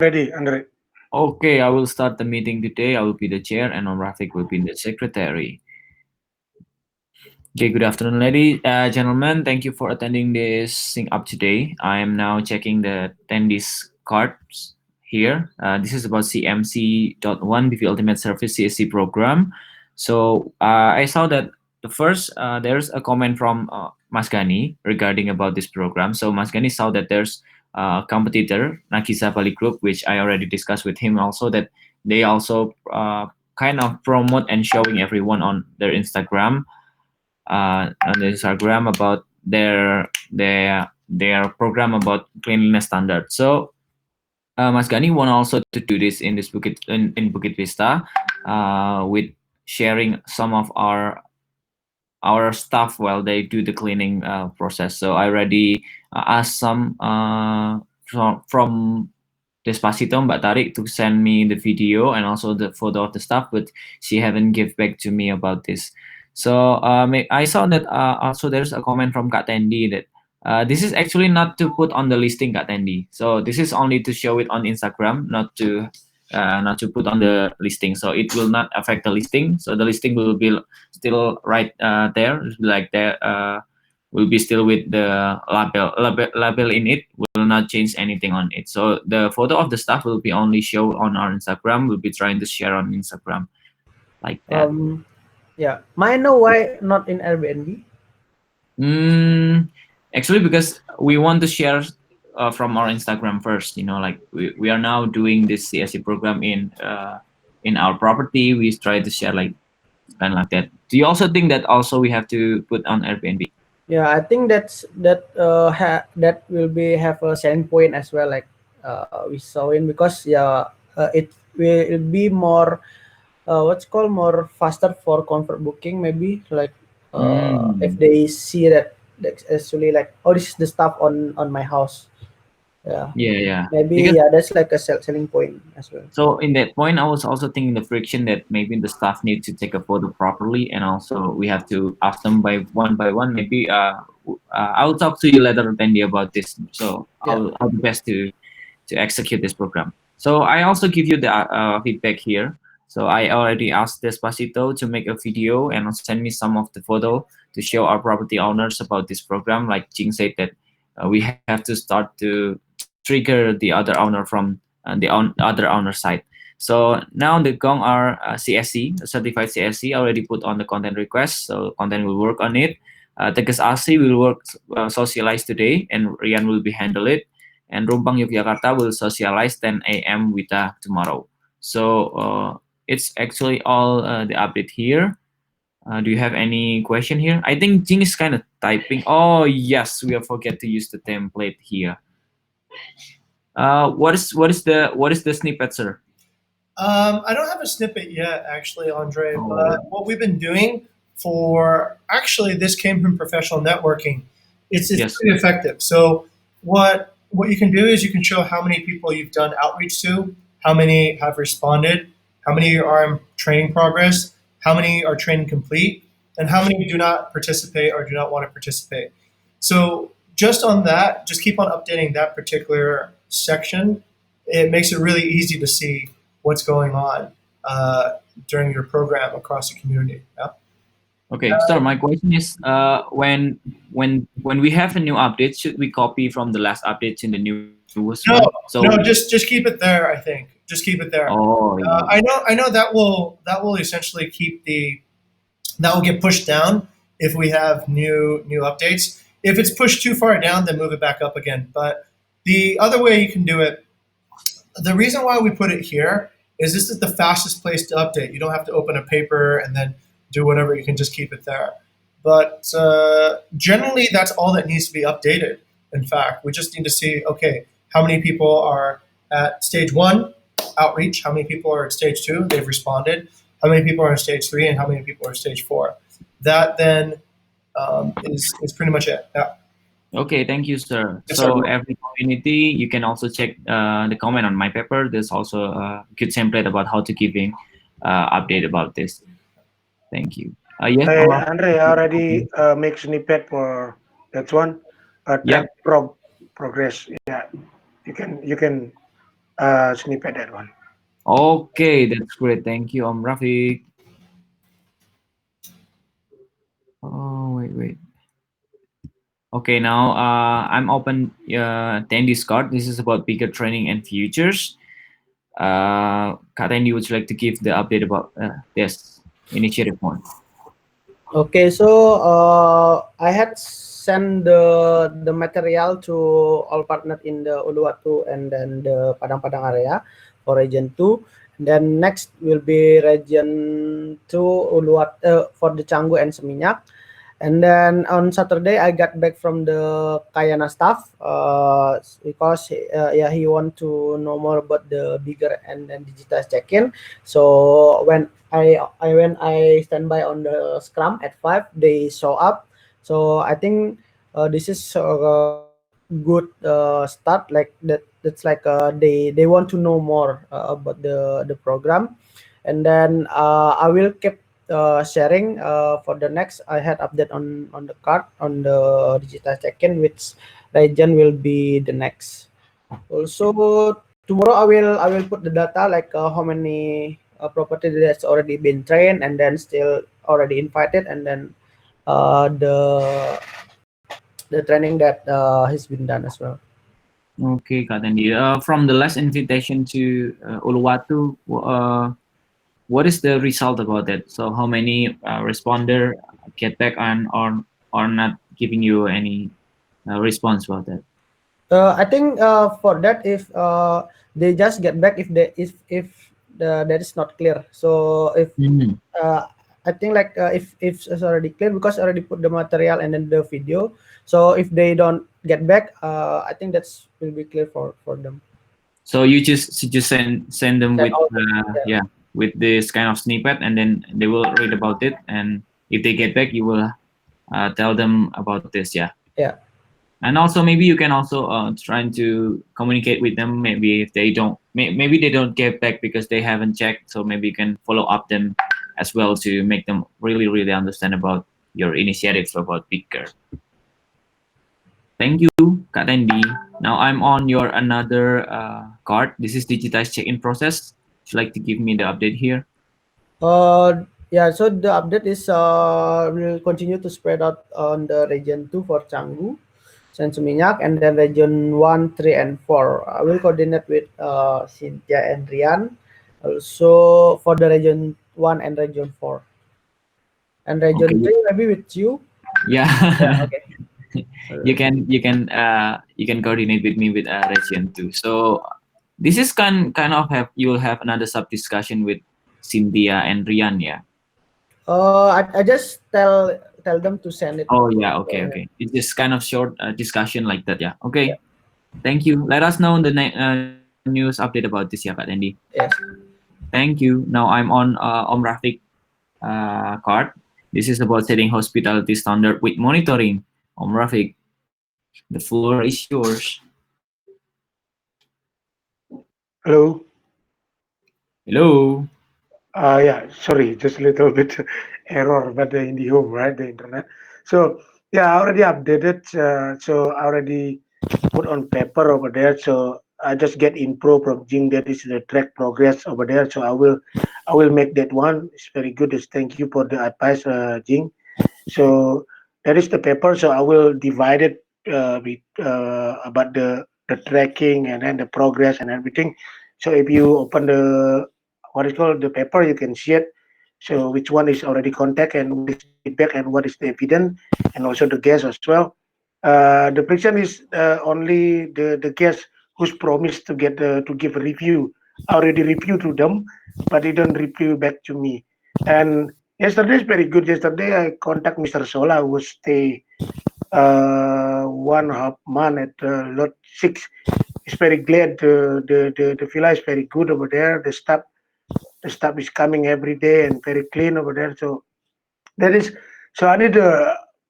Ready, Andre. Okay, I will start the meeting today. I will be the chair, and Rafik will be the secretary. Okay, good afternoon, ladies, gentlemen. Thank you for attending this sync up today. I am now checking the attendees cards here. This is about CMC.1 BV Ultimate Service CSC program. So I saw that the first there's a comment from Mas Gani regarding about this program. So Mas Gani saw that there's a competitor Nakisa Bali Group, which I already discussed with him also that they also kind of promote and showing everyone on their Instagram about their program about cleanliness standard. So Mas Gani want also to do this in in Bukit Vista, with sharing some of our staff while they do the cleaning process. So I already asked some from Despacito Mbak Tarik to send me the video and also the photo of the stuff, but she haven't give back to me about this. So I saw that also there's a comment from Kak Tendi that this is actually not to put on the listing, Kak Tendi. So this is only to show it on Instagram, not to put on the listing. So it will not affect the listing. So the listing will be still right there, like that. Will be still with the label in it, will not change anything on it. So the photo of the stuff will be only show on our Instagram. We'll be trying to share on Instagram like that. Yeah. May I know why not in Airbnb? Mm, Actually, because we want to share from our Instagram first. Like we are now doing this CSC program in our property. We try to share like kind of like that. Do you also think that also we have to put on Airbnb? Yeah, I think that will be have a selling point as well. Like we saw in because it will be more what's called more faster for comfort booking maybe like if Mm. they see that that's actually like oh this is the stuff on my house. Yeah, Yeah, yeah. maybe Because that's like a selling point as well. so in that point, I was also thinking the friction that maybe the staff need to take a photo properly, and also we have to ask them by one. Maybe I'll talk to you later, Tandy, about this. So Yeah. I'll do best to execute this program. So I also give you the feedback here. So I already asked Despacito to make a video and send me some of the photo to show our property owners about this program. Like Jing said that we have to start to trigger the other owner from other owner side. So now the Gong are CSC, certified CSC, already put on the content request. So content will work on it. Tegas Asi will work socialize today, and Rian will be handle it. And Rumpang Yogyakarta will socialize 10 a.m. Wita tomorrow. So it's actually all the update here. Do you have any question here? I think Jing is kind of typing. Oh yes, we have forget to use the template here. What is the snippet, sir? I don't have a snippet yet, actually, Andre, but Oh what we've been doing for actually this came from professional networking. It's yes. pretty effective. So what you can do is you can show how many people you've done outreach to, how many have responded, how many are in training progress, how many are training complete, and how many do not participate or do not want to participate. So just on that, just keep on updating that particular section. It makes it really easy to see what's going on during your program across the community. Yeah? Okay, sir. My question is, when we have a new update, should we copy from the last update in the newest one? No, So no, just keep it there. I think just keep it there. oh yeah. I know that will essentially that will get pushed down if we have new updates. If it's pushed too far down, then move it back up again. But the other way you can do it, the reason why we put it here is this is the fastest place to update. You don't have to open a paper and then do whatever. You can just keep it there. But generally, that's all that needs to be updated. In fact, we just need to see okay, how many people are at stage one outreach, how many people are at stage two, they've responded, how many people are in stage three, and how many people are in stage four. That then is pretty much it. Yeah. Okay, thank you, sir. Yes, sir. So every community, you can also check the comment on my paper. There's also a good template about how to giving update about this. Thank you. Yes, Hey, Omar. Andre, I already make snippet for that one. Yep. Track progress. Yeah, you can snippet that one. Okay, that's great. Thank you, Rafiq. Oh, wait. Okay, now I'm open Tandy's card. This is about bigger training and futures. Kak Tandy, would you like to give the update about this initiative one? Okay, so I had sent the material to all partners in the Uluwatu and then the Padang-Padang area for region 2. Then next will be region 2 for the Canggu and Seminyak. And then on Saturday, I got back from the Kayana staff because yeah, he want to know more about the bigger and digital check-in. So when I stand by on the scrum at 5, they show up. So I think this is a good start. Like that, that's like they want to know more about the program, and then I will keep sharing for the next. I had update on the card on the digital check-in, which region will be the next. Also tomorrow I will put the data like how many property that's already been trained and then still already invited, and then the training that has been done as well. Okay, Kak Tandy. From the last invitation to Uluwatu, what is the result about that? So how many responder get back on or not giving you any response about that? I think for that, if they just get back if that is not clear. So if Mhm. I think like if it's already clear because I already put the material and then the video. So if they don't get back, I think that's will be clear for them. So you just send them That with all. Yeah. yeah, with this kind of snippet, and then they will read about it, and if they get back, you will tell them about this. Yeah. Yeah. And also maybe you can also trying to communicate with them. Maybe if they don't, maybe they don't get back because they haven't checked. So maybe you can follow up them as well to make them really understand about your initiatives about Bigger. Thank you, Kak Tandy. Now I'm on your another card. This is digitized check-in process. Would you like to give me the update here? Yeah. So the update is will continue to spread out on the region 2 for Canggu, Seminyak, and then region 1, 3, and 4. I will coordinate with Cynthia and Rian. Also for the region 1 and region 4. And region Okay. 3 maybe with you. Yeah, Yeah. okay. You can coordinate with me with region too. So this is kind of have you will have another sub discussion with Cynthia and Rian, yeah. I just tell them to send it. Oh yeah, So, okay. It's just kind of short discussion like that, yeah. yeah. Okay, thank you. Let us know the news update about this, ya, Kak Tandy. Yes. Thank you. Now I'm on Om Rafiq card. This is about setting hospitality standard with monitoring. Om Rafiq, the floor is yours. Hello. Hello. Yeah, sorry, just a little bit error, but in the home, right, the internet. So yeah, I already updated. So I already put on paper over there. So I just get info from Jing that is the track progress over there. So I will make that one. It's very good. It's, thank you for the advice, Jing. So that is the paper. So I will divide it with about the tracking and then the progress and everything. So if you open the what is called the paper, you can see it. So which one is already contact and what is the feedback and what is the evidence and also the guest as well. The prediction is only the guest who's promised to get to give a review. I already reviewed to them, but they don't review back to me. And yesterday is very good. Yesterday I contact Mr. Sola who stay 1.5 month at lot 6. It's very glad the villa is very good over there. The staff is coming every day and very clean over there. So that is so I need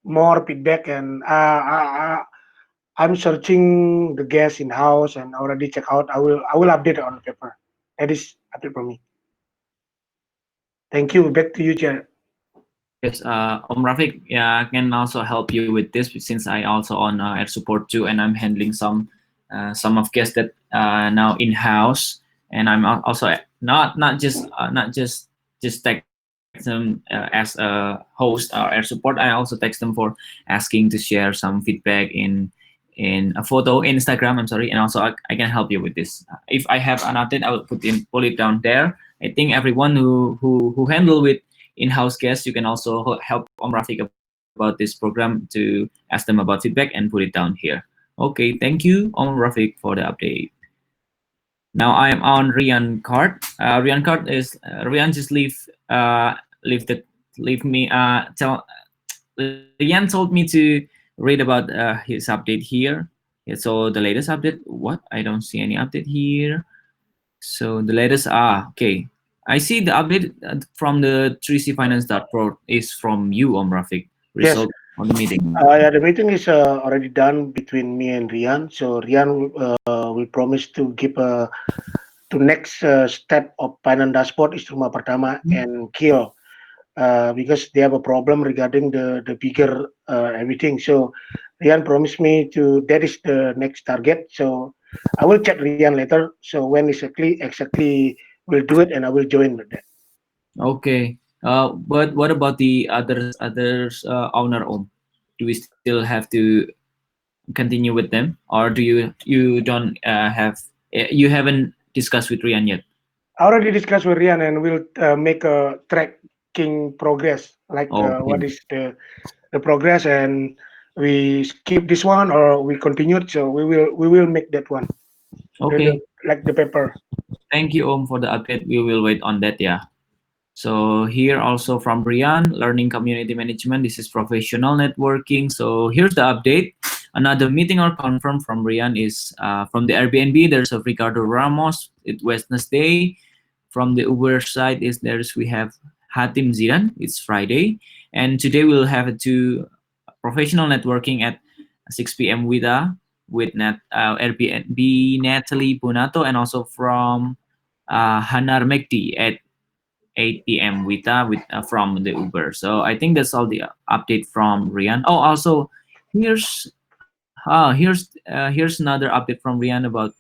more feedback and I'm searching the guest in house and already check out. I will update on the paper. That is update from me. Thank you. Back to you, Chair. Yes, Om Rafiq, yeah, I can also help you with this since I also on air support too, and I'm handling some some of guests that now in house, and I'm also not just text them as a host or air support. I also text them for asking to share some feedback in a photo in Instagram. I'm sorry, and also I can help you with this. If I have an update, I will pull it down there. I think everyone who handle with in-house guests, you can also help Om Rafiq about this program to ask them about feedback and put it down here. Okay, thank you, Om Rafiq, for the update. Now I am on Rian card. Rian card is Rian just leave the leave me tell Rian told me to read about his update here. Yeah, so the latest update. What? I don't see any update here. So the latest. Okay. I see the update from the 3C Finance Pro is from you, Om Rafiq. Yes. Result on the meeting. Yeah, the meeting is already done between me and Rian. So Rian will promise to give to next step of finance dashboard is Rumah Pertama and Kio. Because they have a problem regarding the bigger everything. So Rian promised me to that is the next target. So I will check Rian later. So when exactly will do it and I will join with that. Okay. But what about the others owner Om? Do we still have to continue with them, or do you don't have you haven't discussed with Rian yet? I already discussed with Rian and we'll make a tracking progress like what Okay. is the progress and we skip this one or we continue. So we will make that one. Okay. Like the paper. Thank you, Om, for the update. We will wait on that. Yeah. So here also from Brian, learning community management. This is professional networking. So here's the update. Another meeting or confirm from Brian is from the Airbnb. There's a Ricardo Ramos. It's Wednesday. From the Uber side is we have Hatim Zidan. It's Friday, and today we'll have two professional networking at 6 p.m. with Airbnb Natalie Bunato and also from Hanar Mekti at 8 p.m. with from the Uber. So I think that's all the update from Rian. Oh, also here's another update from Rian about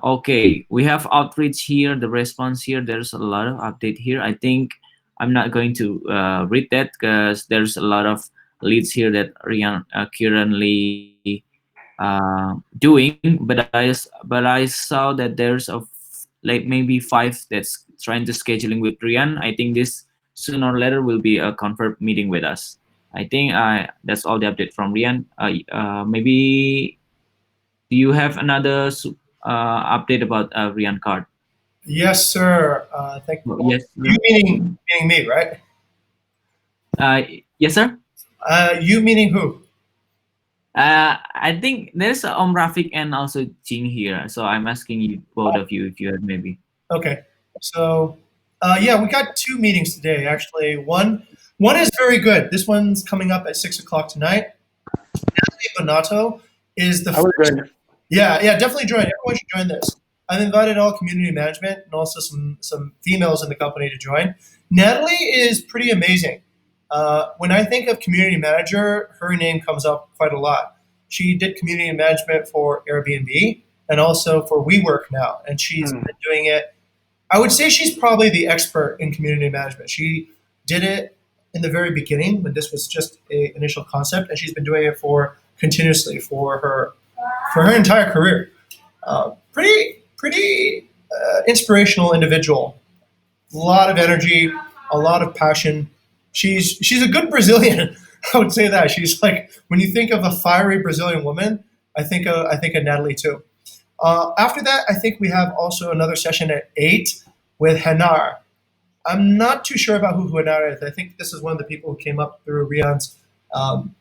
okay, we have outreach here, the response here. There's a lot of update here. I think I'm not going to read that because there's a lot of leads here that Rian currently doing. But I saw that there's like maybe 5 that's trying to scheduling with Rian. I think this sooner or later will be a confirmed meeting with us. I think that's all the update from Rian. Maybe do you have another update about Rian card? Yes, sir. Thank you. Yes. You meaning me, right? Yes, sir. You meaning who? I think there's Om Rafiq and also Jing here. So I'm asking you both of you if you have maybe. Okay. So, yeah, we got 2 meetings today. Actually, one is very good. This one's coming up at 6 o'clock tonight. Natalie Bonato is the I will first. join. Yeah, definitely join. Everyone should join this. I've invited all community management and also some females in the company to join. Natalie is pretty amazing. When I think of community manager, her name comes up quite a lot. She did community management for Airbnb and also for WeWork now, and she's been doing it. I would say she's probably the expert in community management. She did it in the very beginning when this was just a initial concept, and she's been doing it for continuously for her entire career. Pretty inspirational individual. A lot of energy, a lot of passion. She's a good Brazilian. I would say that she's like when you think of a fiery Brazilian woman, I think of Natalie too. After that, I think we have also another session at 8 with Hanar. I'm not too sure about who Hanar is. I think this is one of the people who came up through Rian's um,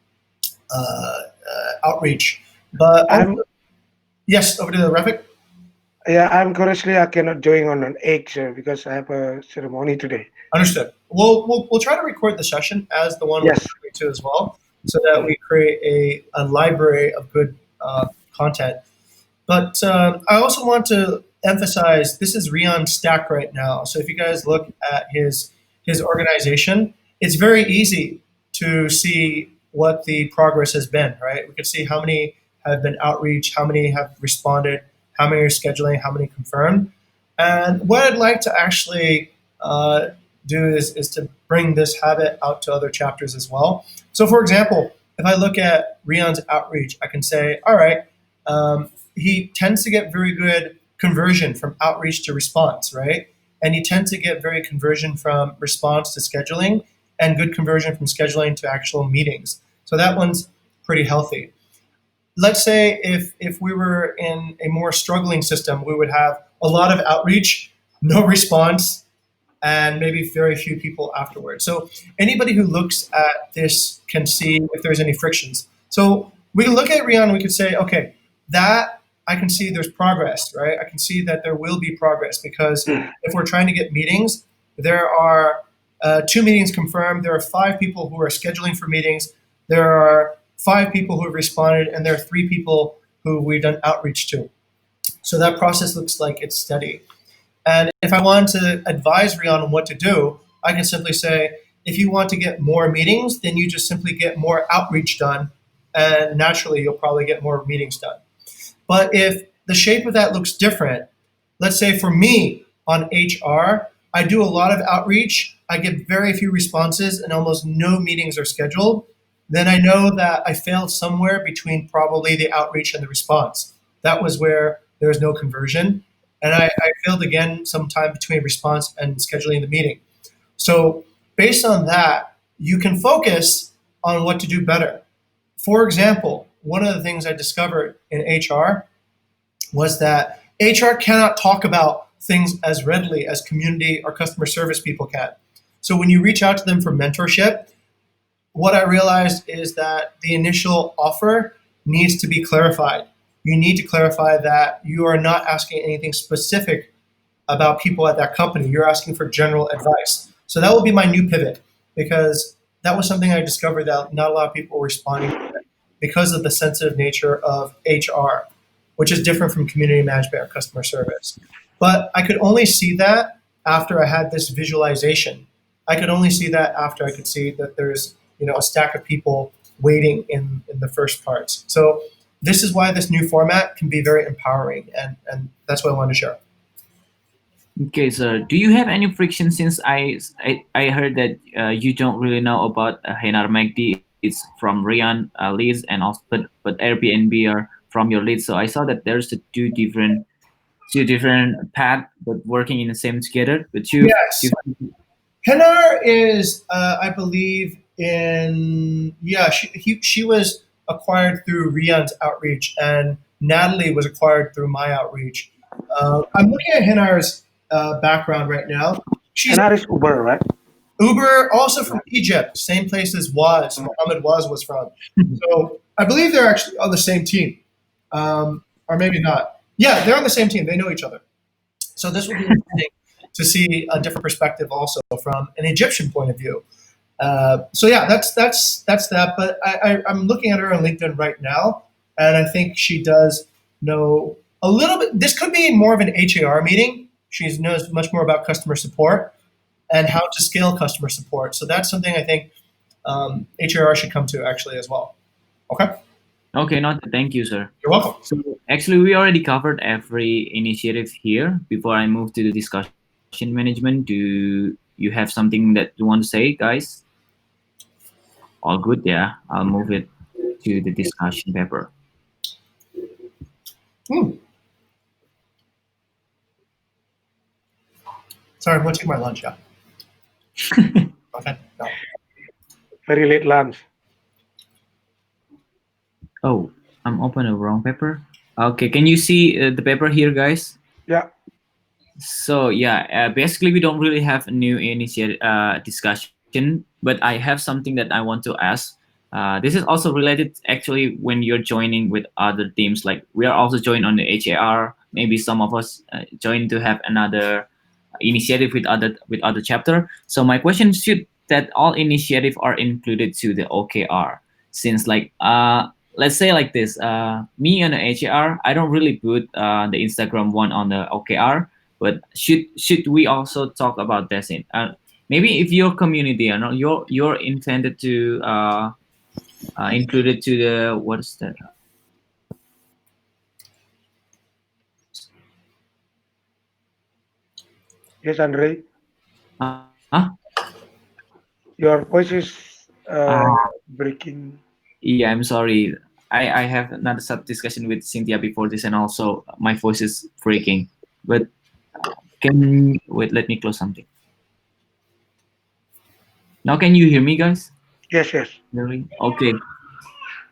outreach. But I'm yes, over to the Rafik. Yeah, I'm currently I cannot join on an 8 because I have a ceremony today. Understood. We'll try to record the session as the one Yes. with too as well, so that we create a library of good content. But I also want to emphasize this is Rian's stack right now. So if you guys look at his organization, it's very easy to see what the progress has been. Right, we can see how many have been outreach, how many have responded, how many are scheduling, how many confirmed. And what I'd like to actually do is to bring this habit out to other chapters as well. So, for example, if I look at Rion's outreach, I can say, all right, he tends to get very good conversion from outreach to response, right? And he tends to get very conversion from response to scheduling and good conversion from scheduling to actual meetings. So that one's pretty healthy. Let's say if we were in a more struggling system, we would have a lot of outreach, no response, and maybe very few people afterwards. So anybody who looks at this can see if there's any frictions. So we can look at Rion and we could say, okay, that I can see there's progress, right? I can see that there will be progress because if we're trying to get meetings, there are 2 meetings confirmed. There are 5 people who are scheduling for meetings. There are 5 people who have responded, and there are 3 people who we've done outreach to. So that process looks like it's steady. And if I want to advise Rion on what to do, I can simply say, if you want to get more meetings, then you just simply get more outreach done, and naturally you'll probably get more meetings done. But if the shape of that looks different, let's say for me on HR, I do a lot of outreach, I get very few responses, and almost no meetings are scheduled, then I know that I failed somewhere between probably the outreach and the response. That was where there was no conversion. And I failed again sometime between response and scheduling the meeting. So based on that, you can focus on what to do better. For example, one of the things I discovered in HR was that HR cannot talk about things as readily as community or customer service people can. So when you reach out to them for mentorship, what I realized is that the initial offer needs to be clarified. You need to clarify that you are not asking anything specific about people at that company. You're asking for general advice. So that will be my new pivot because that was something I discovered that not a lot of people were responding to it because of the sensitive nature of HR, which is different from community management or customer service. But I could only see that after I had this visualization. I could only see that after I could see that there's a stack of people waiting in the first parts. So this is why this new format can be very empowering, and that's what I wanted to share. Okay, so do you have any friction since I heard that you don't really know about Henar Magdi? It's from Rian leads and also but Airbnb are from your leads. So I saw that there's the two different paths but working in the same together. But Yes. Henar is, I believe, she was acquired through Rian's outreach, and Natalie was acquired through my outreach. I'm looking at Henar's background right now. She's And that is Uber, right? Uber, also from Egypt, same place as Waz, Mohammed Waz was from. So I believe they're actually on the same team, or maybe not. Yeah, they're on the same team. They know each other. So this will be interesting to see a different perspective also from an Egyptian point of view. So yeah, that's that. But I'm looking at her on LinkedIn right now, and I think she does know a little bit. This could be more of an HAR meeting. She knows much more about customer support and how to scale customer support. So that's something I think HAR should come to actually as well. Okay. Okay, thank you, sir. You're welcome. So actually, we already covered every initiative here. Before I move to the discussion management, do you have something that you want to say, guys? All good, yeah. I'll move it to the discussion paper. Sorry, I'm going to take my lunch, yeah. Okay. No. Very late lunch. Oh, I'm opening the wrong paper. Okay, can you see the paper here, guys? Yeah. So yeah, basically we don't really have a new initiative discussion, but I have something that I want to ask. This is also related actually when you're joining with other teams. Like we are also joined on the HAR. Maybe some of us join to have another initiative with other chapter. So my question should that all initiative are included to the OKR, since like let's say like this, me on the HAR, I don't really put the Instagram one on the OKR, but should we also talk about this in maybe if your community or you're intended to include it to the what's that Yes, Andre, Huh? your voice is Ah, breaking. yeah, I'm sorry. I have another sub discussion with Cynthia before this, and also my voice is breaking. But can wait? Let me close something. Now, can you hear me, guys? Yes, yes. Really? Okay.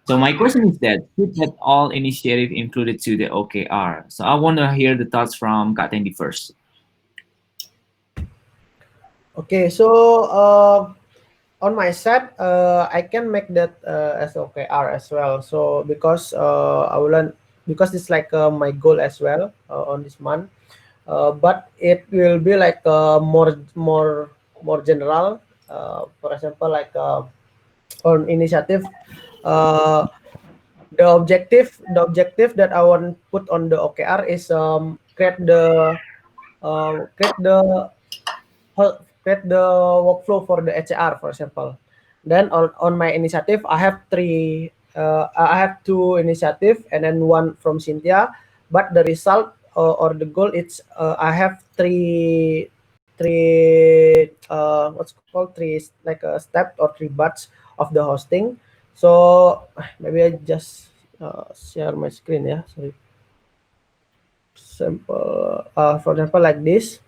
So my question is that should that all initiative included to the OKR? So I want to hear the thoughts from Kak Tendi first. Okay, so on my side, I can make that as OKR as well. So because I will learn, because it's like my goal as well on this month. But it will be like more general. For example, like on initiative, uh, the objective that I want put on the OKR is create the create the workflow for the HR, for example. Then on my initiative, I have three. I have two initiative and then one from Cynthia. But the result or the goal it's I have three what's called three like a step or three parts of the hosting. So maybe I just share my screen. Yeah, sorry. Sample. For example, like this.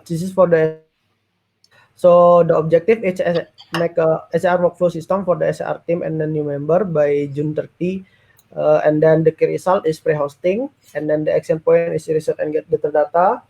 This is for the So the objective is make a SR workflow system for the SR team and the new member by June 30. And then the key result is pre-hosting, and then the action point is reset and get better data.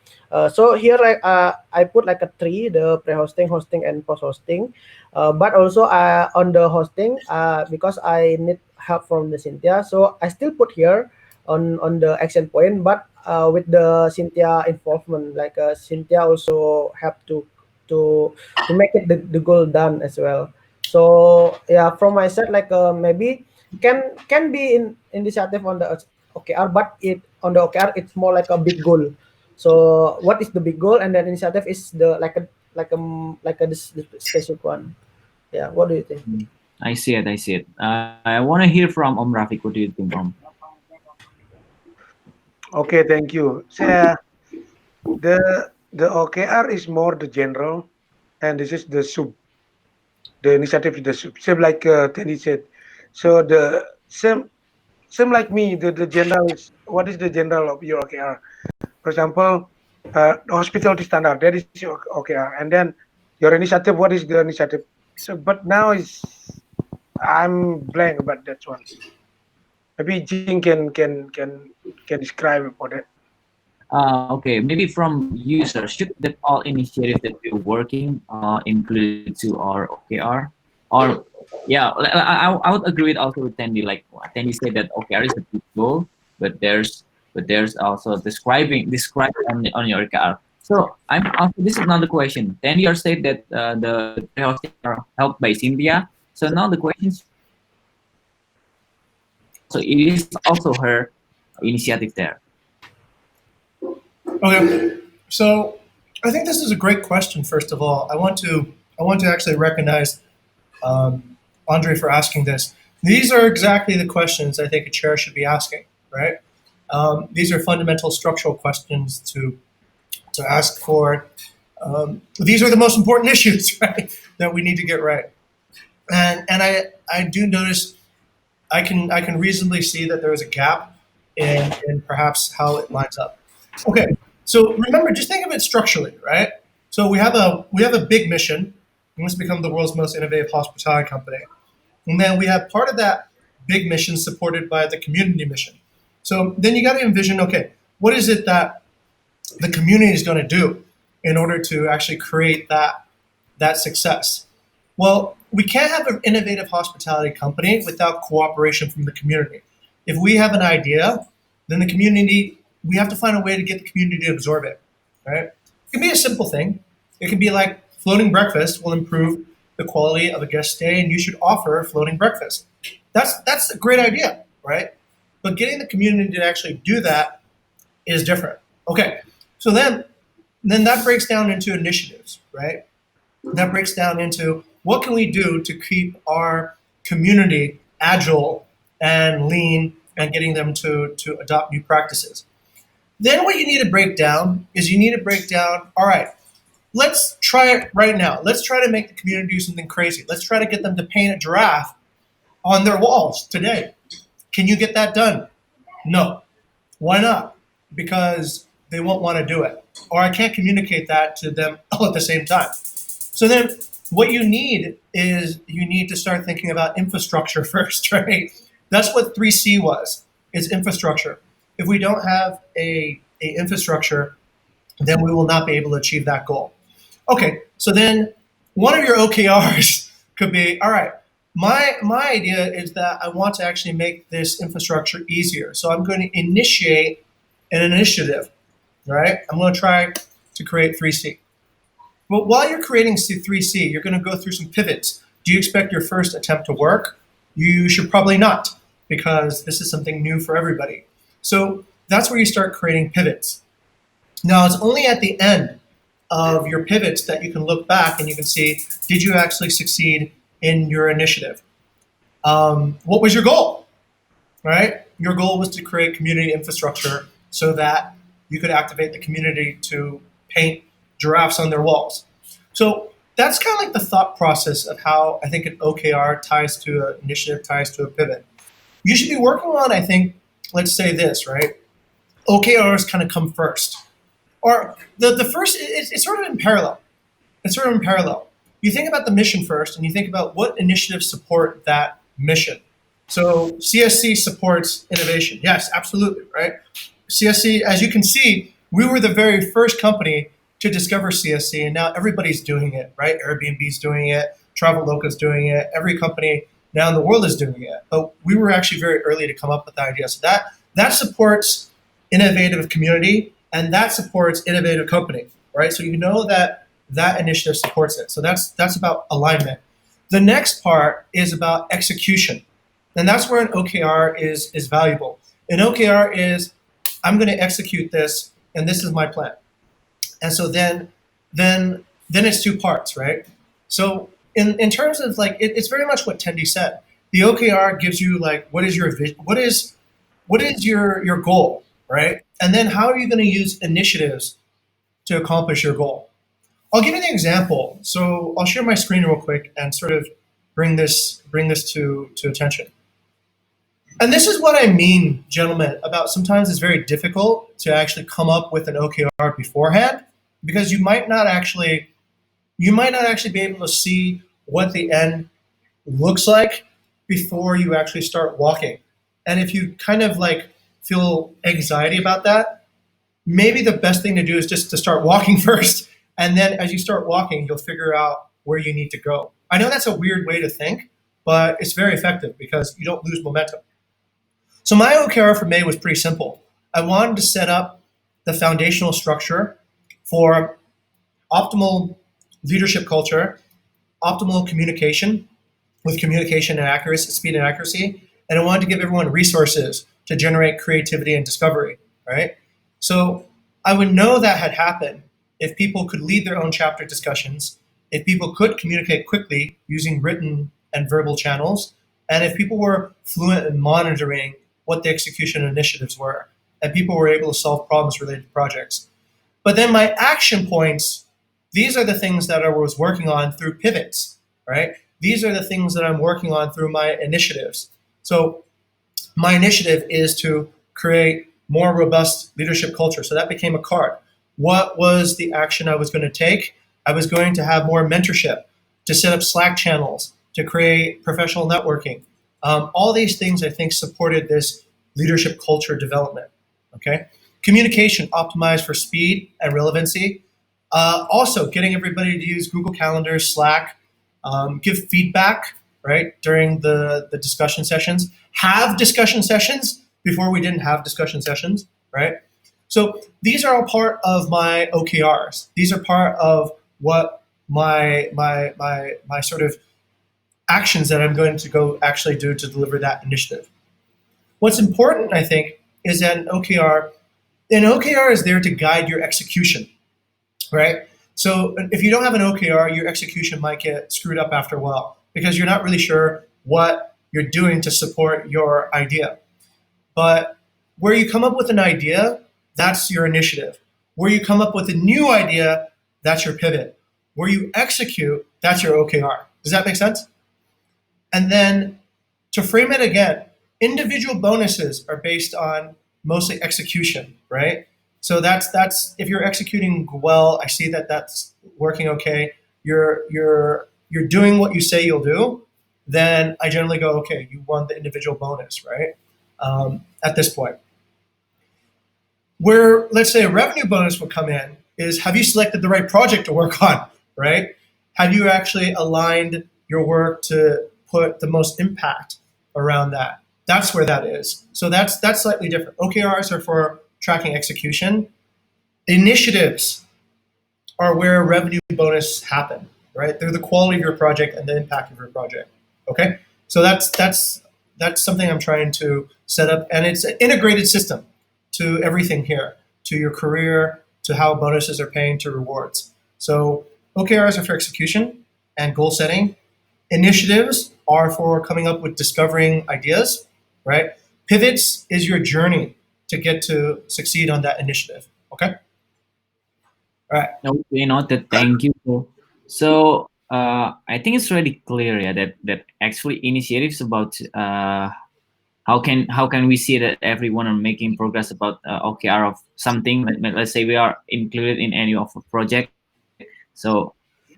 So here I put like a tree, the pre-hosting, hosting, and post-hosting. But also on the hosting, because I need help from the Cynthia, so I still put here on the action point, but with the Cynthia involvement, like Cynthia also have to to make it the goal done as well. So yeah, from my side, like maybe can be in initiative on the OKR, but it on the OKR it's more like a big goal. So what is the big goal, and then initiative is the like a this specific one. Yeah, what do you think? I see it. I see it. I want to hear from Om Rafiq. What do you think, Om? Okay, thank you. So the OKR is more the general, and this is the sub. The initiative is the sub. Same like Teddy said. So the same like me. The general is what is the general of your OKR? For example, the hospitality standard. That is your OKR, and then your initiative. What is the initiative? So, but now is I'm blank about that one. Maybe Jing can describe about that. Okay, maybe from users, should that all initiative that we're working included to our OKR? Or yeah, I would agree with also with Tandy. Like Tandy said that OKR is the big goal, but there's also describe on your OKR. So I'm also this is another question. Tandy or said that the pre-hosting are helped by Cynthia. So now the question is so it is also her initiative there. Okay, so I think this is a great question. First of all, I want to actually recognize Andre for asking this. These are exactly the questions I think a chair should be asking, right? These are fundamental structural questions to ask for. These are the most important issues, right, that we need to get right. And I do notice I can reasonably see that there is a gap in perhaps how it lines up. Okay, so remember, just think of it structurally, right? So we have a big mission. We must become the world's most innovative hospitality company, and then we have part of that big mission supported by the community mission. So then you got to envision, okay, what is it that the community is going to do in order to actually create that success? Well, we can't have an innovative hospitality company without cooperation from the community. If we have an idea, then the community, we have to find a way to get the community to absorb it, right? It can be a simple thing. It can be like floating breakfast will improve the quality of a guest stay, and you should offer floating breakfast. That's a great idea, right? But getting the community to actually do that is different. Okay, so then that breaks down into initiatives, right? That breaks down into what can we do to keep our community agile and lean and getting them to adopt new practices. Then what you need to break down is all right, let's try it right now. Let's try to make the community do something crazy. Let's try to get them to paint a giraffe on their walls today. Can you get that done? No. Why not? Because they won't want to do it. Or I can't communicate that to them all at the same time. So then what you need is you need to start thinking about infrastructure first, right? That's what 3C was, is infrastructure. If we don't have a infrastructure, then we will not be able to achieve that goal. Okay, so then one of your OKRs could be, all right, my idea is that I want to actually make this infrastructure easier. So I'm going to initiate an initiative, right? I'm going to try to create 3C. But while you're creating 3C, you're going to go through some pivots. Do you expect your first attempt to work? You should probably not, because this is something new for everybody. So that's where you start creating pivots. Now, it's only at the end of your pivots that you can look back and you can see, did you actually succeed in your initiative? What was your goal, right? Your goal was to create community infrastructure so that you could activate the community to paint giraffes on their walls. So that's kind of like the thought process of how I think an OKR ties to an initiative, ties to a pivot. You should be working on, I think, let's say this, right? OKRs kind of come first. Or the first, it's sort of in parallel. It's sort of in parallel. You think about the mission first, and you think about what initiatives support that mission. So CSC supports innovation. Yes, absolutely, right? CSC, as you can see, we were the very first company to discover CSC, and now everybody's doing it, right? Airbnb's doing it, Traveloka's doing it, every company now in the world is doing it. But we were actually very early to come up with the idea. So that supports innovative community, and that supports innovative company, right? So you know that initiative supports it. So that's about alignment. The next part is about execution. And that's where an OKR is valuable. An OKR is, I'm going to execute this, and this is my plan. And so then it's two parts, right? So in terms of like, it's very much what Tendi said. The OKR gives you like, what is your vision? What is your goal, right? And then how are you going to use initiatives to accomplish your goal? I'll give you an example. So I'll share my screen real quick and sort of bring this to attention. And this is what I mean, gentlemen, about sometimes it's very difficult to actually come up with an OKR beforehand, because you might not actually be able to see what the end looks like before you actually start walking. And if you kind of like feel anxiety about that, maybe the best thing to do is just to start walking first. And then as you start walking, you'll figure out where you need to go. I know that's a weird way to think, but it's very effective because you don't lose momentum. So my OKR for May was pretty simple. I wanted to set up the foundational structure for optimal leadership culture, optimal communication with communication and accuracy, speed and accuracy, and I wanted to give everyone resources to generate creativity and discovery, right? So I would know that had happened if people could lead their own chapter discussions, if people could communicate quickly using written and verbal channels, and if people were fluent in monitoring what the execution initiatives were, and people were able to solve problems related to projects. But then my action points, these are the things that I was working on through pivots, right? These are the things that I'm working on through my initiatives. So my initiative is to create more robust leadership culture. So that became a card. What was the action I was going to take? I was going to have more mentorship, to set up Slack channels, to create professional networking. All these things I think supported this leadership culture development, okay? Communication optimized for speed and relevancy. Also getting everybody to use Google Calendar, Slack, give feedback, right, during the discussion sessions. Have discussion sessions before we didn't have discussion sessions, right? So these are all part of my OKRs. These are part of what my sort of actions that I'm going to go actually do to deliver that initiative. What's important, I think, is that an OKR is there to guide your execution, right? So if you don't have an OKR, your execution might get screwed up after a while because you're not really sure what you're doing to support your idea. But where you come up with an idea, that's your initiative. Where you come up with a new idea, that's your pivot. Where you execute, that's your OKR. Does that make sense? And then to frame it again, individual bonuses are based on mostly execution, right? So that's if you're executing well, I see that that's working okay. You're doing what you say you'll do. Then I generally go, okay, you won the individual bonus, right? At this point, where let's say a revenue bonus would come in is, have you selected the right project to work on, right? Have you actually aligned your work to put the most impact around that? That's where that is. So that's slightly different. OKRs are for tracking execution. Initiatives are where revenue bonus happen, right? They're the quality of your project and the impact of your project. Okay, so that's something I'm trying to set up, and it's an integrated system to everything here, to your career, to how bonuses are paying, to rewards. So OKRs are for execution and goal setting. Initiatives are for coming up with discovering ideas, right? Pivots is your journey to get to succeed on that initiative. Okay. All right. Okay, noted. Thank you. So I think it's really clear, yeah, that actually initiatives about how can we see that everyone are making progress about OKR of something. Let's say we are included in any of a project. So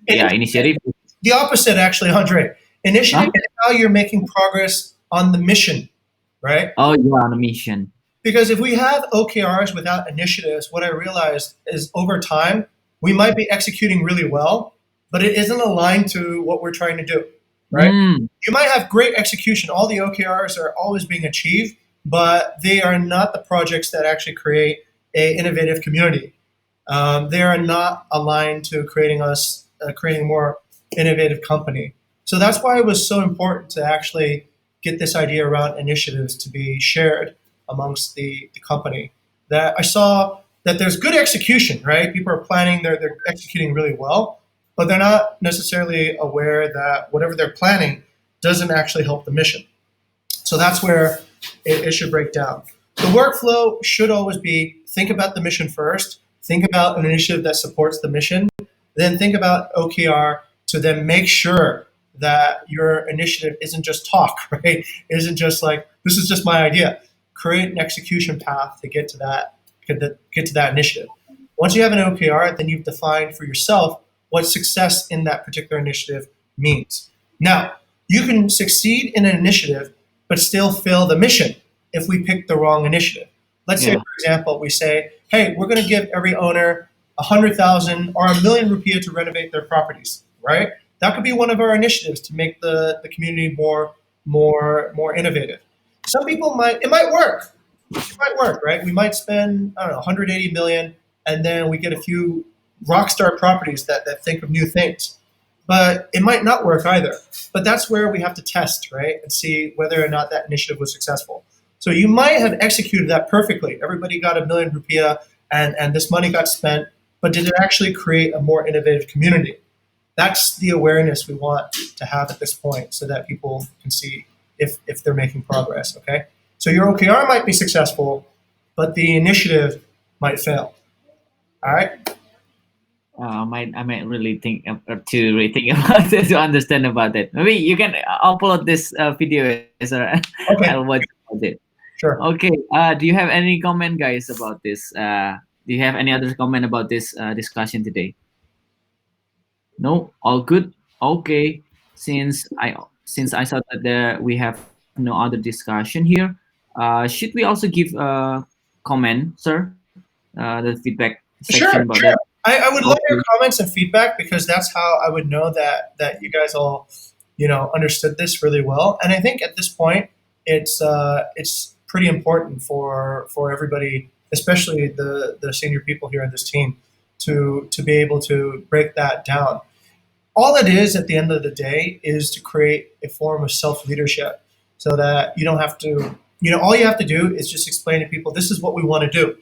yeah, initiative. The opposite, actually, Andre. Initiative is how you're making progress on the mission, right? Oh, yeah, on a mission. Because if we have OKRs without initiatives, what I realized is over time, we might be executing really well, but it isn't aligned to what we're trying to do, right? You might have great execution. All the OKRs are always being achieved, but they are not the projects that actually create an innovative community. They are not aligned to creating a more innovative company. So that's why it was so important to actually get this idea around initiatives to be shared amongst the company. That I saw that there's good execution, right? People are planning, they're executing really well, but they're not necessarily aware that whatever they're planning doesn't actually help the mission. So that's where it should break down. The workflow should always be, think about the mission first, think about an initiative that supports the mission, then think about OKR to then make sure that your initiative isn't just talk, right? Isn't just like, this is just my idea. Create an execution path to get to that initiative. Once you have an OKR, then you've defined for yourself what success in that particular initiative means. Now, you can succeed in an initiative, but still fail the mission if we pick the wrong initiative. Let's say, for example, we say, hey, we're going to give every owner 100,000 or $1 million rupiah to renovate their properties, right? That could be one of our initiatives to make the community more innovative. Some people it might work. It might work, right? We might spend, I don't know, 180 million, and then we get a few rock star properties that think of new things. But it might not work either. But that's where we have to test, right? And see whether or not that initiative was successful. So you might have executed that perfectly. Everybody got $1 million rupiah and this money got spent, but did it actually create a more innovative community? That's the awareness we want to have at this point so that people can see if they're making progress, okay? So your OKR might be successful, but the initiative might fail. All right? I might really think to rethink about it to understand about it. Maybe you can upload this video, sir. Okay. I'll watch it. Sure. Okay. Do you have any comment, guys, about this? Do you have any other comment about this discussion today? No, all good. Okay. Since I saw that we have no other discussion here, should we also give a comment, sir? The feedback section about sure. that. I would love your comments and feedback because that's how I would know that you guys all, understood this really well. And I think at this point, it's pretty important for everybody, especially the senior people here on this team, to be able to break that down. All it is at the end of the day is to create a form of self-leadership so that you don't have to, all you have to do is just explain to people, this is what we want to do.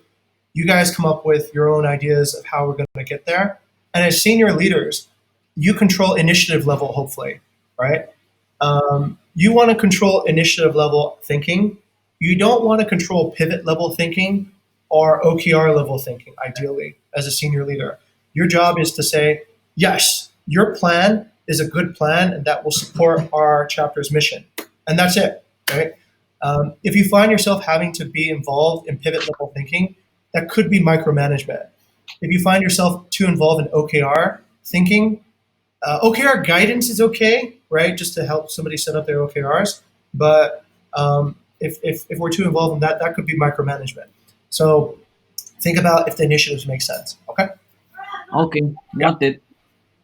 You guys come up with your own ideas of how we're going to get there. And as senior leaders, you control initiative level, hopefully, right? You want to control initiative level thinking. You don't want to control pivot level thinking or OKR level thinking, ideally, as a senior leader. Your job is to say, yes, your plan is a good plan and that will support our chapter's mission. And that's it, right? If you find yourself having to be involved in pivot level thinking, that could be micromanagement. If you find yourself too involved in OKR thinking, OKR guidance is okay, right? Just to help somebody set up their OKRs. But if we're too involved in that, that could be micromanagement. So think about if the initiatives make sense. Okay. Okay, Yeah. noted.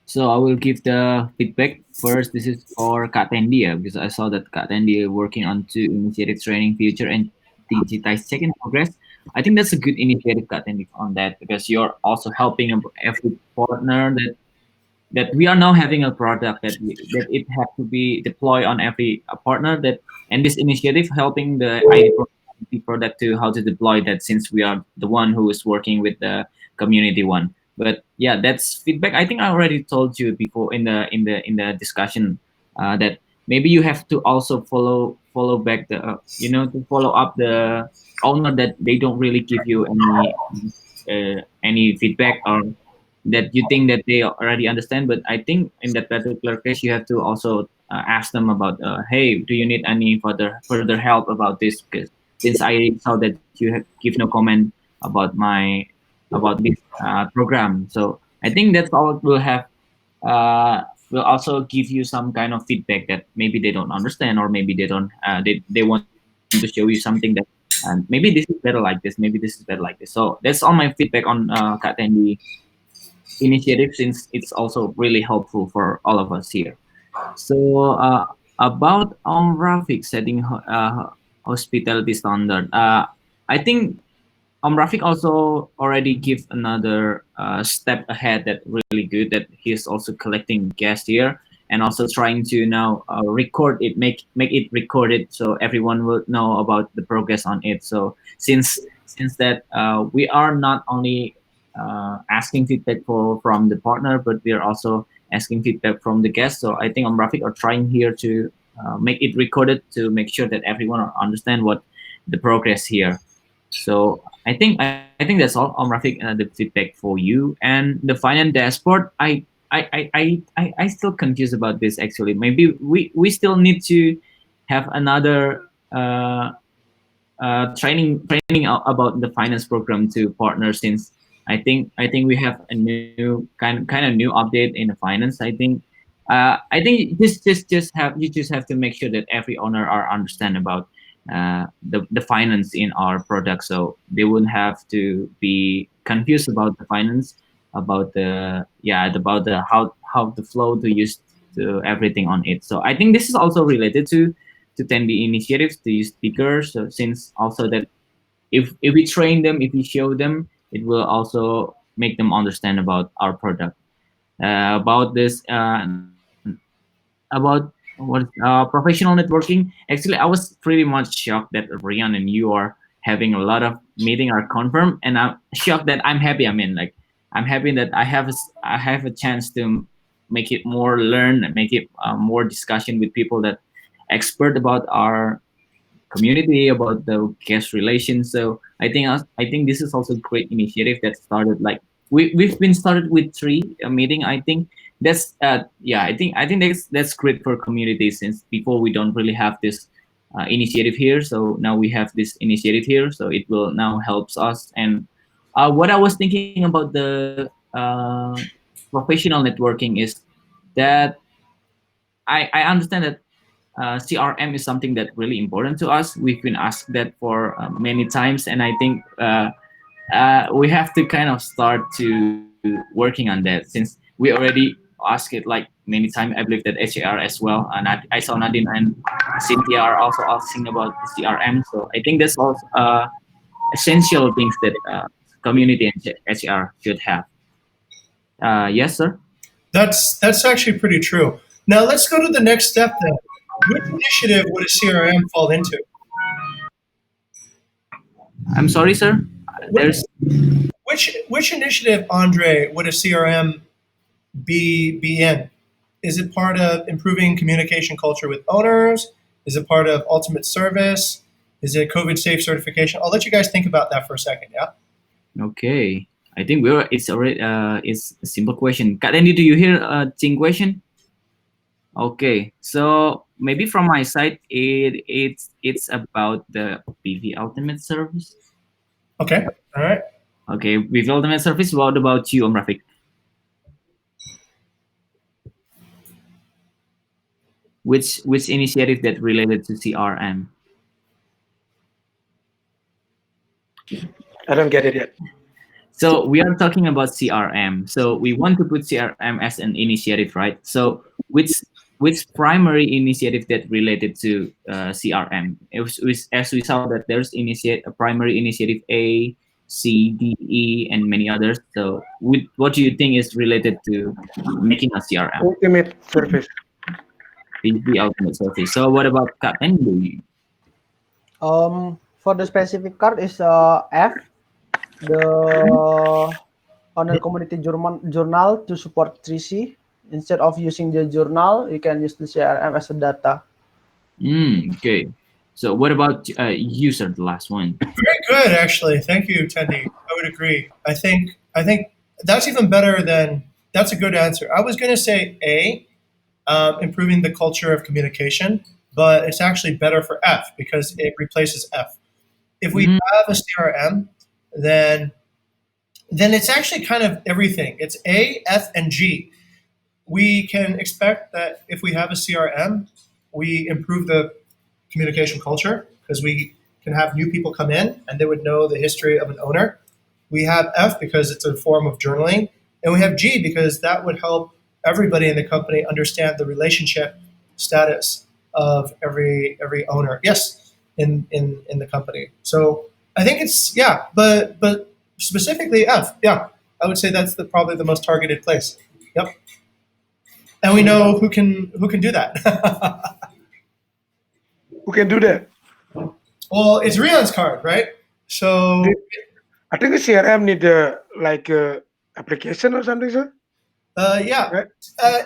So I will give the feedback first. This is for Kak Tendia because I saw that Kak Tendia working on two initiative training future and digitize check in progress. I think that's a good initiative, Kak Tendia, on that because you're also helping every partner that we are now having a product that it have to be deployed on every partner that and this initiative helping the product to how to deploy that since we are the one who is working with the community one. But yeah, that's feedback. I think I already told you before in the discussion that maybe you have to also follow back the to follow up the owner that they don't really give you any feedback or that you think that they already understand. But I think in that particular case, you have to also ask them about, hey, do you need any further help about this? Because since I saw that you have give no comment about this program, so I think that's all will have. Will also give you some kind of feedback that maybe they don't understand or maybe they don't they want to show you something that maybe this is better like this, maybe this is better like this. So that's all my feedback on Kak Tendi initiative since it's also really helpful for all of us here. So about Rafik setting hospitality standard, I think Rafik also already give another step ahead that really good that he's also collecting guests here and also trying to now record it, make it recorded so everyone will know about the progress on it. So since that we are not only asking feedback from the partner, but we are also asking feedback from the guests. So I think Rafik are trying here to make it recorded to make sure that everyone understand what the progress here. So I think that's all, Rafik. The feedback for you and the finance dashboard. I still confused about this actually. Maybe we still need to have another training about the finance program to partners since I think we have a new kind of new update in the finance. I think you just have to make sure that every owner are understand about the finance in our product, so they wouldn't have to be confused about the finance, about the how the flow to use to everything on it. So I think this is also related to 10B initiatives to use speakers. So since also that if we train them, if we show them, it will also make them understand about our product. About this about professional networking. Actually, I was pretty much shocked that Rian and you are having a lot of meeting are confirmed, and I'm shocked that I'm happy. I mean, like I'm happy that I have a chance to make it more learn, make it more discussion with people that expert about our community about the guest relations. So I think this is also a great initiative that started like we've been started with three meeting. I think that's I think that's great for community since before we don't really have this initiative here. So now we have this initiative here. So it will now helps us. And what I was thinking about the professional networking is that I understand that CRM is something that really important to us. We've been asked that for many times, and I think we have to kind of start to working on that since we already asked it like many times. I believe that HAR as well, and I saw Nadine and Cynthia are also asking about the CRM. So I think that's also essential things that community and HR should have. Yes, sir. That's actually pretty true. Now let's go to the next step then. Which initiative would a CRM fall into? I'm sorry, sir. Which There's which initiative, Andre, would a CRM be in? Is it part of improving communication culture with owners? Is it part of ultimate service? Is it COVID safe certification? I'll let you guys think about that for a second. Yeah. Okay. I think it's already it's a simple question. Kak Randy, do you hear Ching question? Okay, so maybe from my side, it's about the PV Ultimate Service. Okay. All right. Okay, PV Ultimate Service. What about you, Rafiq? Which initiative that related to CRM? I don't get it yet. So we are talking about CRM. So we want to put CRM as an initiative, right? So which primary initiative that related to CRM? As we saw that there's a primary initiative A, C, D, E, and many others. So what do you think is related to making a CRM? Ultimate service. The ultimate service. So what about Kak Andy? For the specific card is F, the honor community journal to support 3C. Instead of using the journal, you can use the CRM as a data. Okay. So what about user, the last one? Very good, actually. Thank you, Tendi. I would agree. I think that's even better than that's a good answer. I was going to say A, improving the culture of communication, but it's actually better for F because it replaces F. If we have a CRM, then it's actually kind of everything. It's A, F, and G. We can expect that if we have a CRM, we improve the communication culture because we can have new people come in and they would know the history of an owner. We have F because it's a form of journaling, and we have G because that would help everybody in the company understand the relationship status of every owner. Yes, in the company. So I think it's but specifically F. Yeah, I would say that's probably the most targeted place. Yep. And we know who can do that. Who can do that? Well, it's Rion's card, right? So I think the CRM need like application or something, sir. yeah. Right?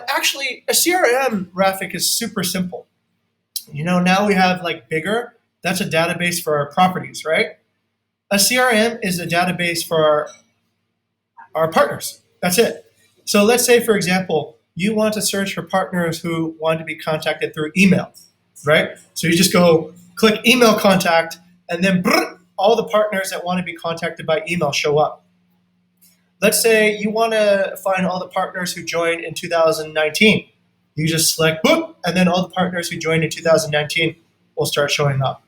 Actually, a CRM, Rafik, is super simple. Now we have like bigger. That's a database for our properties, right? A CRM is a database for our partners. That's it. So let's say, for example, you want to search for partners who want to be contacted through email, right? So you just go click email contact, and then all the partners that want to be contacted by email show up. Let's say you want to find all the partners who joined in 2019. You just select book, and then all the partners who joined in 2019 will start showing up.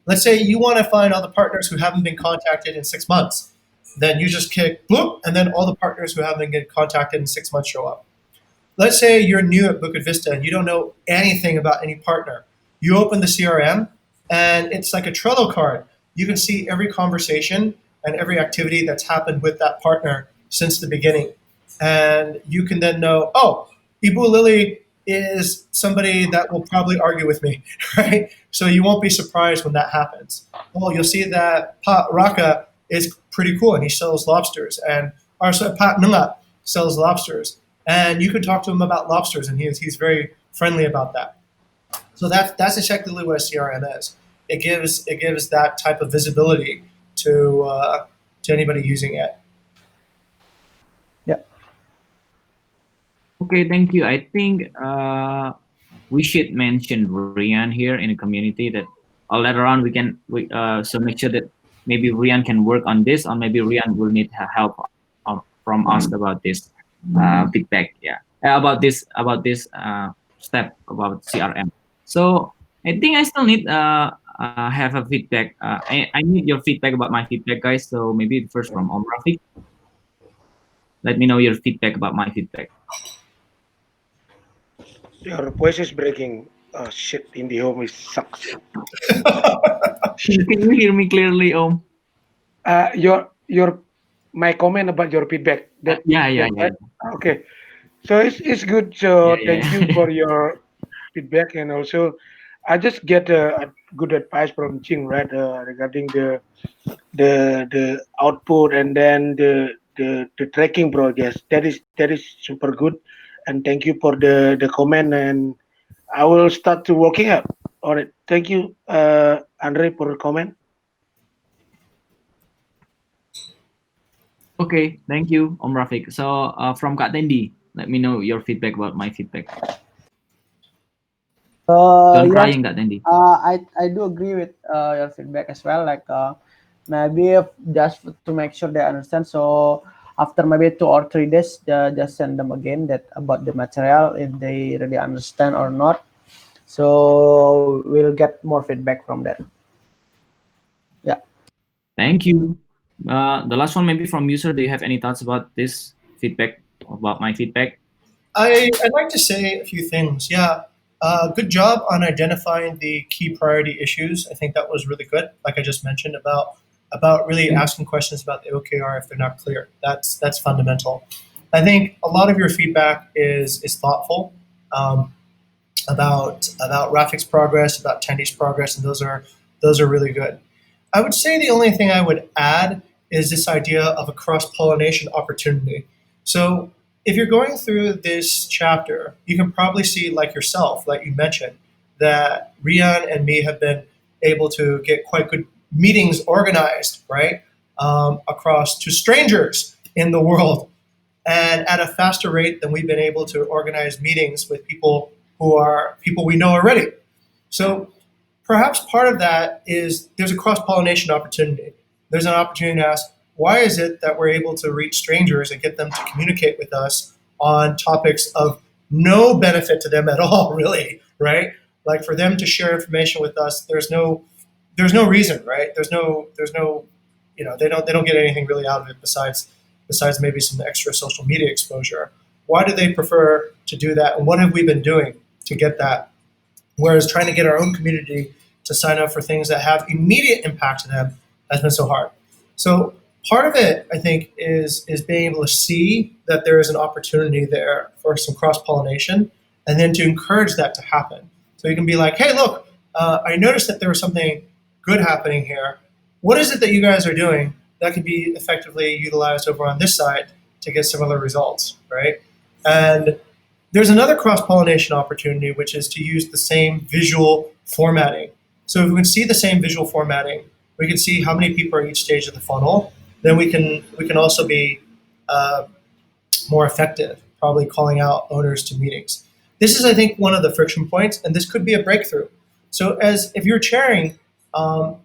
Let's say you want to find all the partners who haven't been contacted in 6 months. Then you just click book, and then all the partners who haven't been contacted in 6 months show up. Let's say you're new at Bukit Vista and you don't know anything about any partner. You open the CRM, and it's like a Trello card. You can see every conversation and every activity that's happened with that partner since the beginning. And you can then know, oh, Ibu Lily is somebody that will probably argue with me, right? So you won't be surprised when that happens. Well, you'll see that Pat Raka is pretty cool and he sells lobsters, and also Pat Nunga sells lobsters, and you can talk to him about lobsters, and he's very friendly about that. So that's exactly what a CRM is. It gives that type of visibility to anybody using it. Yeah. Okay, thank you. I think we should mention Rian here in the community that later on so make sure that maybe Rian can work on this, or maybe Rian will need help from us about this feedback. Yeah, about this step about CRM. So I think I still need have a feedback. I need your feedback about my feedback, guys. So maybe first from Rafiq. Let me know your feedback about my feedback. Your voice is breaking. Oh shit! In the home is sucks. Can you hear me clearly, Om? Your my comment about your feedback. That Yeah. right? Okay. So it's good. So Yeah. thank you for your feedback, and also I just get a good advice from Ching, right, regarding the output, and then the tracking progress. That is super good, and thank you for the comment, and I will start to working All right. Thank you, Andre, for the comment. Okay, thank you, Om Rafiq. So from Kak Tendi, let me know your feedback about my feedback. Don't Yes, crying, Kak Tendi. I do agree with your feedback as well. Like maybe if just to make sure they understand. So after maybe 2 or 3 days, just send them again that about the material if they really understand or not. So we'll get more feedback from that. Yeah. Thank you. The last one maybe from user. Do you have any thoughts about this feedback, about my feedback? I'd like to say a few things. Yeah, good job on identifying the key priority issues. I think that was really good. Like I just mentioned about really asking questions about the OKR if they're not clear. That's fundamental. I think a lot of your feedback is thoughtful um, about Rafik's progress, about Tendy's progress, and those are really good. I would say the only thing I would add is this idea of a cross pollination opportunity. So, if you're going through this chapter, you can probably see, like yourself, like you mentioned, that Rian and me have been able to get quite good meetings organized, right, across to strangers in the world and at a faster rate than we've been able to organize meetings with people who are people we know already. So perhaps part of that is there's a cross pollination opportunity. There's an opportunity to ask, why is it that we're able to reach strangers and get them to communicate with us on topics of no benefit to them at all, really, right? Like for them to share information with us, there's no reason, right? There's no they don't get anything really out of it besides maybe some extra social media exposure. Why do they prefer to do that? And what have we been doing to get that? Whereas trying to get our own community to sign up for things that have immediate impact to them has been so hard. So part of it, I think, is being able to see that there is an opportunity there for some cross pollination, and then to encourage that to happen. So you can be like, hey, look, I noticed that there was something good happening here. What is it that you guys are doing that can be effectively utilized over on this side to get similar results, right? And there's another cross pollination opportunity, which is to use the same visual formatting. So if we can see the same visual formatting, we can see how many people are at each stage of the funnel. Then we can also be uh, more effective, probably calling out owners to meetings. This is, I think, one of the friction points, and this could be a breakthrough. So, as if you're chairing, um,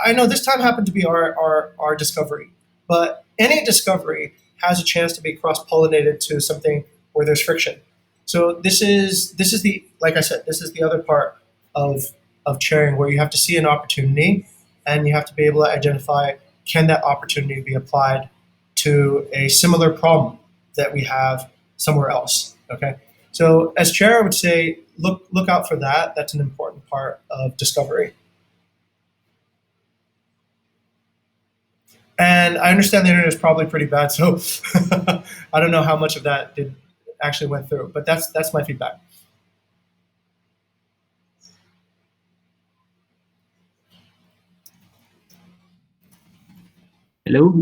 I know this time happened to be our discovery, but any discovery has a chance to be cross pollinated to something where there's friction. So this is the like I said, this is the other part of of chairing where you have to see an opportunity and you have to be able to identify can that opportunity be applied to a similar problem that we have somewhere else. Okay. So as chair, I would say look out for that. That's an important part of discovery. And I understand the internet is probably pretty bad, so I don't know how much of that did actually went through, but that's my feedback. Hello?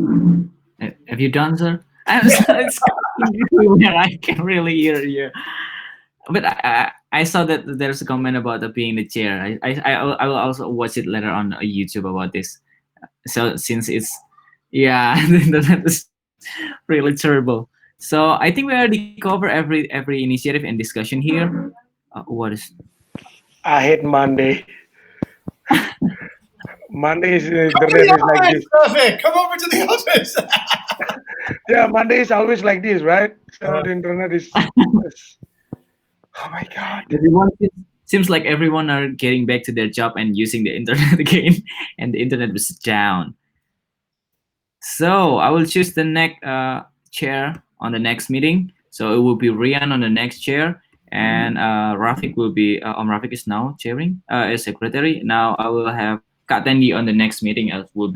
Have you done, sir? I'm sorry, it's where I can really hear you. But I saw that there's a comment about being the chair. I will also watch it later on YouTube about this. So since it's yeah, that is really terrible. So I think we already cover every initiative and discussion here. What is I hate Monday. Monday is Come to internet the is like office, this. Traffic. Come over to the office. Yeah, Monday is always like this, right? So the internet is oh my god. everyone seems like everyone are getting back to their job and using the internet again, and the internet was down. So I will choose the next chair on the next meeting. So it will be Rian on the next chair, and Rafik will be. Rafik is now chairing as secretary. Now I will have Kak Tendi on the next meeting as will be